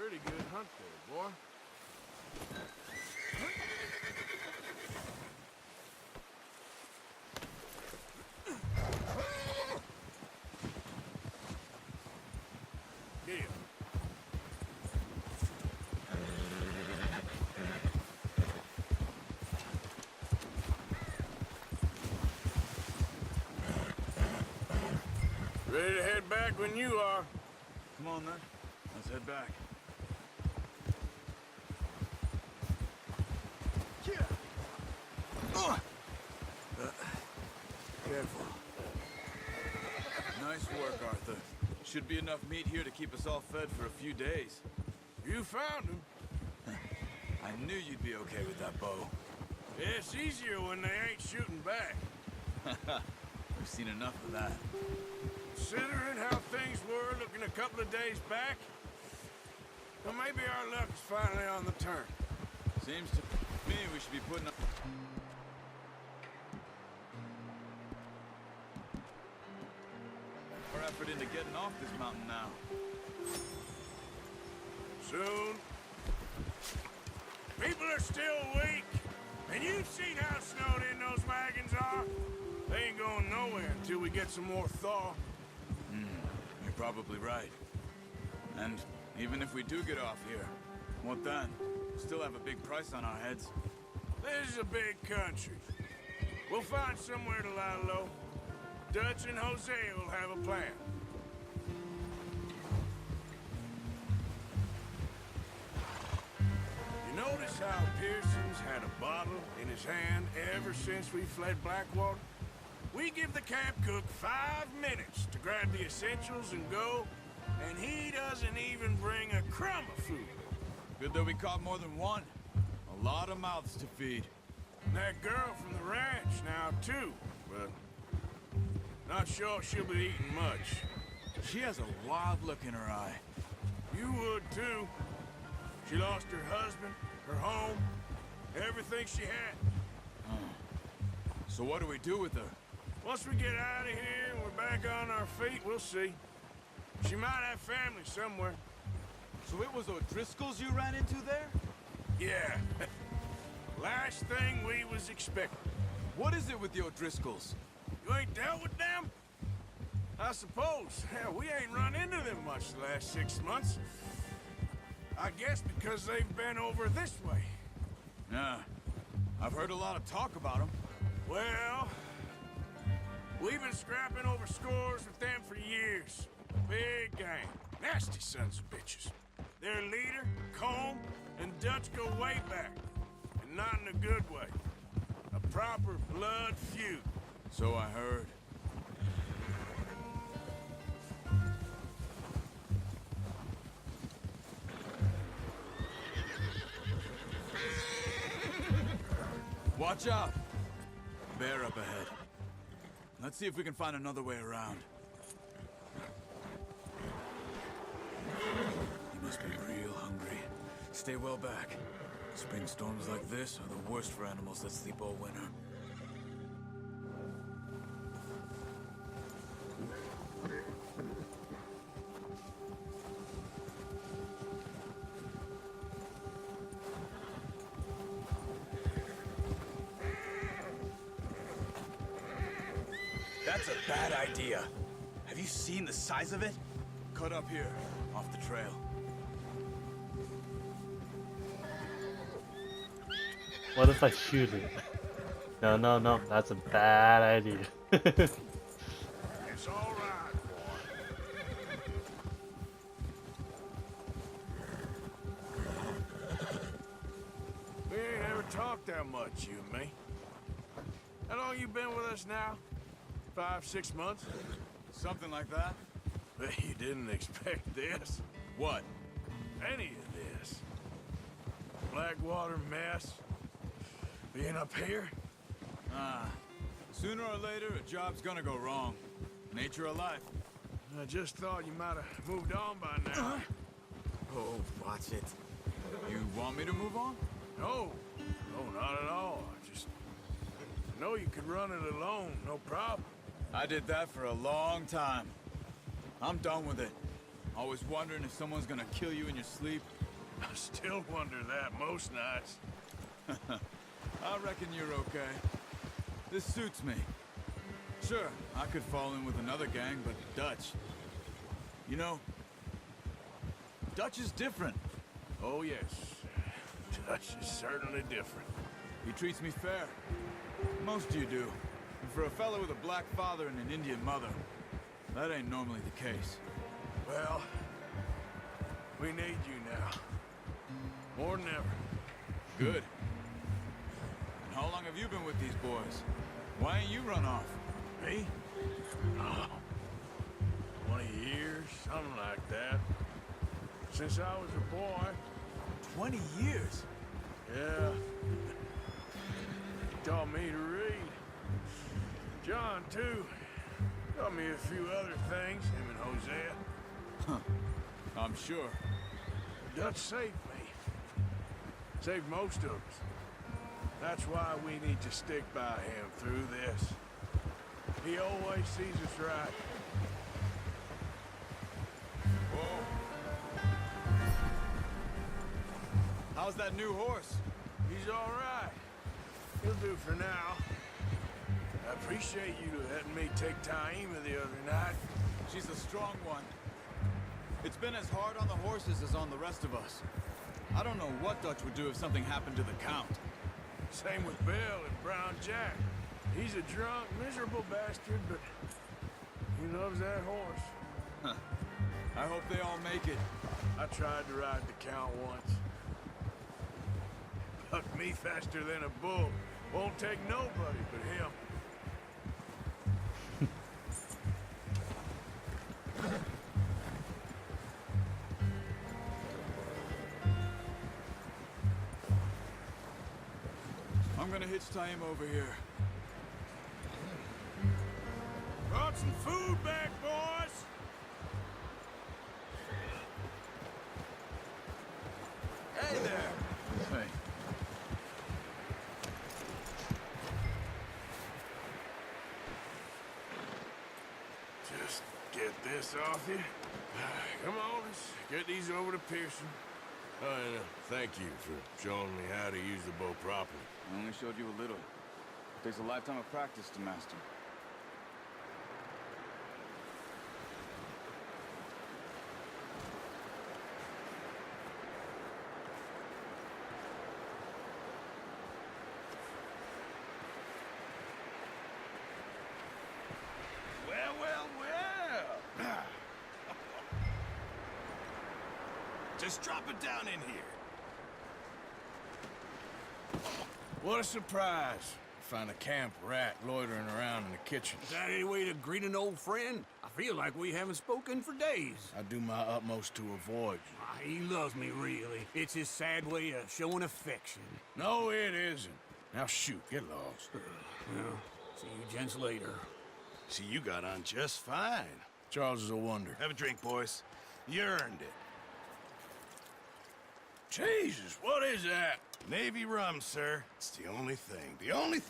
Pretty good hunt there, boy. Here. Ready to head back when you are. Come on, then. Let's head back. Careful. Nice work, Arthur. Should be enough meat here to keep us all fed for a few days. You found him. I knew you'd be okay with that bow. It's easier when they ain't shooting back. We've seen enough of that. Considering how things were looking a couple of days back, well, maybe our luck is finally on the turn. Seems to me we should be putting up... our effort into getting off this mountain now. Soon. People are still weak, and you've seen how snowed in those wagons are. They ain't going nowhere until we get some more thaw. You're probably right. And even if we do get off here, what then? Still have a big price on our heads. This is a big country. We'll find somewhere to lie low. Dutch and Hosea will have a plan. You notice how Pearson's had a bottle in his hand ever since we fled Blackwater? We give the camp cook 5 minutes to grab the essentials and go, and he doesn't even bring a crumb of food. Good that we caught more than one. A lot of mouths to feed. And that girl from the ranch now, too, but not sure she'll be eating much. She has a wild look in her eye. You would, too. She lost her husband, her home, everything she had. So what do we do with her? Once we get out of here and we're back on our feet, we'll see. She might have family somewhere. So it was O'Driscoll's you ran into there? Yeah. Last thing we was expecting. What is it with the O'Driscolls? You ain't dealt with them? I suppose. Hell, we ain't run into them much the last 6 months. I guess because they've been over this way. Yeah. I've heard a lot of talk about them. Well, we've been scrapping over scores with them for years. Big gang. Nasty sons of bitches. Their leader, Colm, and Dutch go way back. And not in a good way. A proper blood feud. So I heard. Watch out! Bear up ahead. Let's see if we can find another way around. You must be real hungry. Stay well back. Spring storms like this are the worst for animals that sleep all winter. That's a bad idea. Have you seen the size of it? Cut up here, off the trail. What if I shoot it? No, no, no, that's a bad idea. It's all right, boy. We ain't ever talked that much, you and me. How long you been with us now? 5, 6 months? Something like that? Bet you didn't expect this. What? Any of this. Blackwater mess. Being up here? Sooner or later, a job's gonna go wrong. Nature of life. I just thought you might have moved on by now. Oh, watch it. You want me to move on? No. No, not at all. I know you could run it alone, no problem. I did that for a long time. I'm done with it. Always wondering if someone's gonna kill you in your sleep? I still wonder that most nights. I reckon you're okay. This suits me. Sure, I could fall in with another gang, but Dutch... You know, Dutch is different. Oh, yes. Dutch is certainly different. He treats me fair. Most of you do. And for a fellow with a black father and an Indian mother, that ain't normally the case. Well, we need you now. More than ever. Good. And how long have you been with these boys? Why ain't you run off? Me? Oh, 20 years, something like that. Since I was a boy. 20 years? Yeah. He taught me to read. John, too. Taught me a few other things, him and Hosea. Huh. I'm sure. Dutch saved me. Saved most of us. That's why we need to stick by him through this. He always sees us right. Whoa. How's that new horse? He's all right. He'll do for now. I appreciate you letting me take Taima the other night. She's a strong one. It's been as hard on the horses as on the rest of us. I don't know what Dutch would do if something happened to the Count. Same with Bill and Brown Jack. He's a drunk, miserable bastard, but he loves that horse. Huh. I hope they all make it. I tried to ride the Count once. Bucked me faster than a bull. Won't take nobody but him. I'm gonna hitch Taima over here. Brought some food back, boys! Hey there! Hey. Just get this off you. Come on, let's get these over to Pearson. Oh, and thank you for showing me how to use the bow properly. I only showed you a little. Takes a lifetime of practice to master. Well, well, well. Just drop it down in here. What a surprise. Find a camp rat loitering around in the kitchen. Is that any way to greet an old friend? I feel like we haven't spoken for days. I do my utmost to avoid you. He loves me, really. It's his sad way of showing affection. No, it isn't. Now shoot, get lost. Well, see you gents later. See, you got on just fine. Charles is a wonder. Have a drink, boys. You earned it. Jesus, what is that? Navy rum, sir. It's the only thing. The only thing.